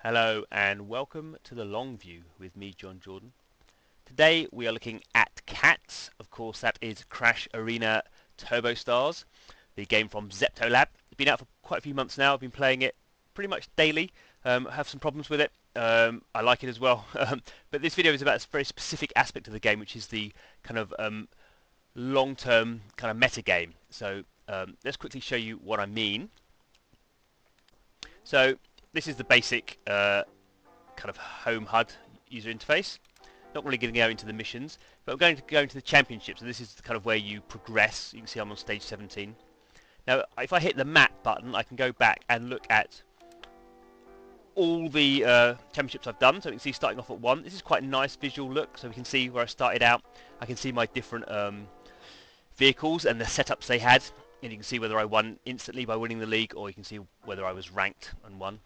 Hello and welcome to the long view with me, Jon Jordan. Today we are looking at C.A.T.S. Of course, that is Crash Arena Turbo Stars, the game from Zeptolab. It's been out for quite a few months now. I've been playing it pretty much daily. I have some problems with it. I like it as well. But this video is about a very specific aspect of the game, which is the kind of long-term kind of metagame. So let's quickly show you what I mean. So this is the basic kind of home HUD user interface. Not really going to go into the missions, but I'm going to go into the championships. So this is kind of where you progress. You can see I'm on stage 17. Now, if I hit the map button, I can go back and look at all the championships I've done. So you can see starting off at 1. This is quite a nice visual look. So we can see where I started out. I can see my different vehicles and the setups they had. And you can see whether I won instantly by winning the league, or you can see whether I was ranked and won.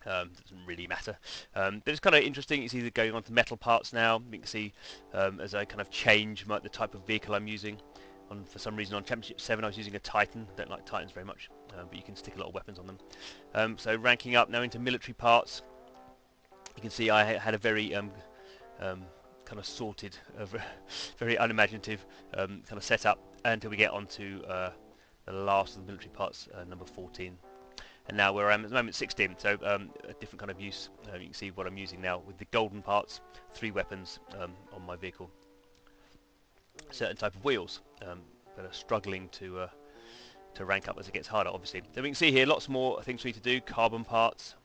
Doesn't really matter, but it's kind of interesting. It's either going on to metal parts now. You can see as I kind of change the type of vehicle I'm using. For some reason on Championship 7 I was using a Titan. Don't like Titans very much, but you can stick a lot of weapons on them. So ranking up now into military parts. You can see I had a very kind of sorted, very unimaginative kind of setup until we get onto the last of the military parts, number 14. And now where I am at the moment, 16, so a different kind of use. You can see what I'm using now with the golden parts, 3 weapons on my vehicle. Certain type of wheels that are struggling to rank up as it gets harder, obviously. So we can see here lots more things we need to do. Carbon parts,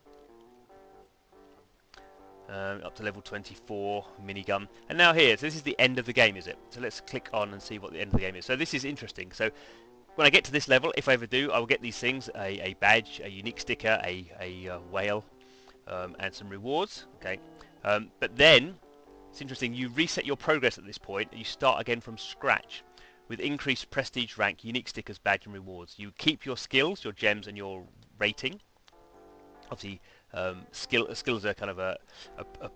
up to level 24, minigun. And now here, so this is the end of the game, is it? So let's click on and see what the end of the game is. So this is interesting. So when I get to this level, if I ever do, I will get these things, a badge, a unique sticker, a whale, and some rewards. Okay, but then, it's interesting, you reset your progress at this point, and you start again from scratch, with increased prestige rank, unique stickers, badge, and rewards. You keep your skills, your gems, and your rating. Obviously, skills are kind of a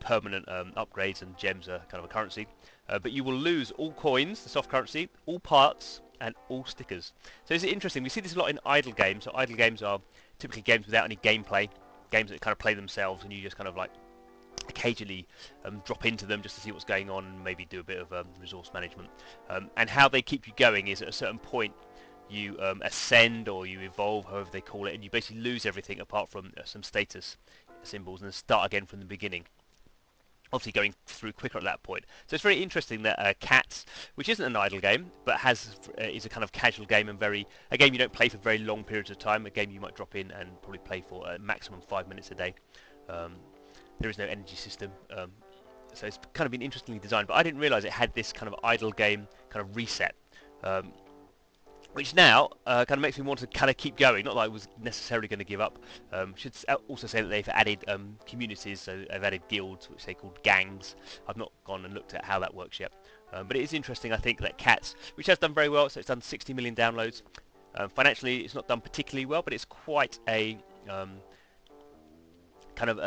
permanent upgrades, and gems are kind of a currency. But you will lose all coins, the soft currency, all parts, and all stickers. So it's interesting. We see this a lot in idle games. So idle games are typically games without any gameplay, games that kind of play themselves, and you just kind of like occasionally drop into them just to see what's going on, and maybe do a bit of resource management. And how they keep you going is at a certain point you ascend or you evolve, however they call it, and you basically lose everything apart from some status symbols and start again from the beginning. Obviously going through quicker at that point. So it's very interesting that C.A.T.S, which isn't an idle game, but is a kind of casual game, and a game you don't play for very long periods of time, a game you might drop in and probably play for a maximum 5 minutes a day. There is no energy system, so it's kind of been interestingly designed, but I didn't realise it had this kind of idle game kind of reset. Which now kind of makes me want to kind of keep going. Not that I was necessarily going to give up. Should also say that they've added communities, so they've added guilds, which they called gangs. I've not gone and looked at how that works yet. But it is interesting, I think, that C.A.T.S, which has done very well, so it's done 60 million downloads. Financially, it's not done particularly well, but it's quite a kind of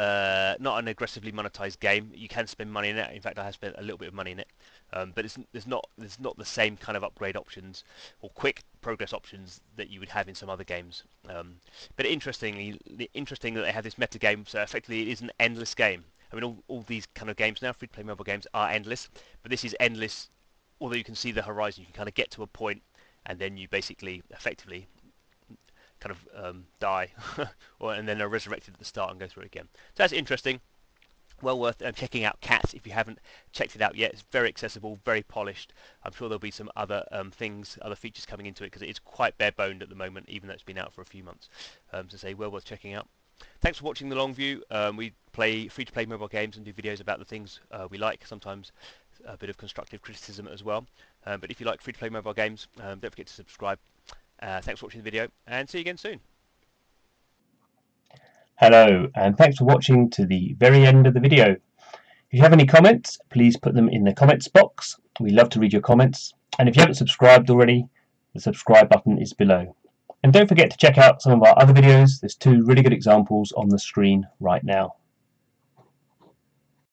not an aggressively monetized game. You can spend money in it. In fact, I have spent a little bit of money in it, but there's not the same kind of upgrade options or quick progress options that you would have in some other games. But interesting that they have this meta game. So effectively, it is an endless game. I mean, all these kind of games now, free-to-play mobile games, are endless, but this is endless. Although you can see the horizon, you can kind of get to a point, and then you basically effectively kind of die and then are resurrected at the start and go through it again. So that's interesting. Well worth checking out C.A.T.S if you haven't checked it out yet. It's very accessible, very polished. I'm sure there'll be some other other features coming into it, because it is quite bare-boned at the moment, even though it's been out for a few months. Well worth checking out. Thanks for watching the long view. We play free-to-play mobile games and do videos about the things we like, sometimes a bit of constructive criticism as well. But if you like free-to-play mobile games, don't forget to subscribe. Thanks for watching the video, and see you again soon. Hello, and thanks for watching to the very end of the video. If you have any comments, please put them in the comments box. We love to read your comments. And if you haven't subscribed already, the subscribe button is below. And don't forget to check out some of our other videos. There's 2 really good examples on the screen right now.